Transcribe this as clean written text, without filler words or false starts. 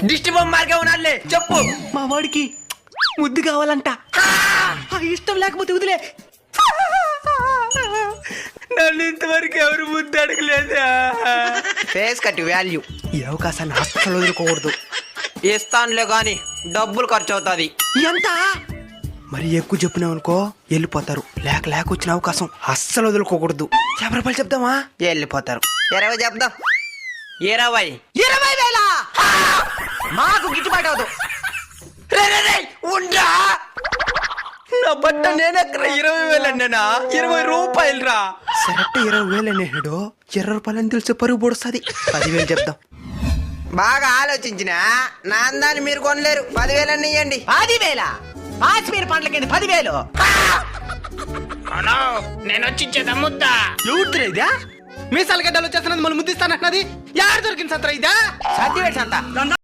దిష్టి బొమ్మ మార్గం ఉన్నాడులే చెప్పు. మా వాడికి ముద్దు కావాలంట. ఇష్టం లేకపోతే వదిలే. నన్ను ఇంతవరకు ఎవరు ముద్దు అడగలేదా? Face cut value. ఈ అవకాశాన్ని అస్సలు వదులుకోకూడదు. ఇస్తానులే గాని డబ్బులు ఖర్చు అవుతుంది. ఎంత మరి ఎక్కువ చెప్పినావు అనుకో వెళ్ళిపోతారు. లేక వచ్చిన అవకాశం అస్సలు వదులుకోకూడదు. 50 రూపాయలు చెప్దామా? వెళ్ళిపోతారు. 20 చెప్దాం. 20. 20,000 మాకు గిట్టుబాటు అవదు. ఉండా నా బట్ట నేనెక్కడ 20,000 అన్నానా? 20 రూపాయలు రా. సరెక్ట్ 20,000 అనేడు. 20 రూపాయలు అని తెలిసే పరుగు పొడుస్తుంది. 10,000 చెప్దాం. బాగా ఆలోచించిన నా అందాన్ని మీరు కొనలేరు. 10,000 అన్ని ఇవ్వండి. 10,000 కాశ్మీర్ పండ్లకి 10,000. నేను వచ్చించేదా ముద్ద. ఎవరు ఇదా? మీసాల గడ్డలు వచ్చేస్తున్నది మళ్ళీ ముద్దిస్తానన్నది. యారు దొరికింది సంతరా ఇదా? సత్యవేడు సంత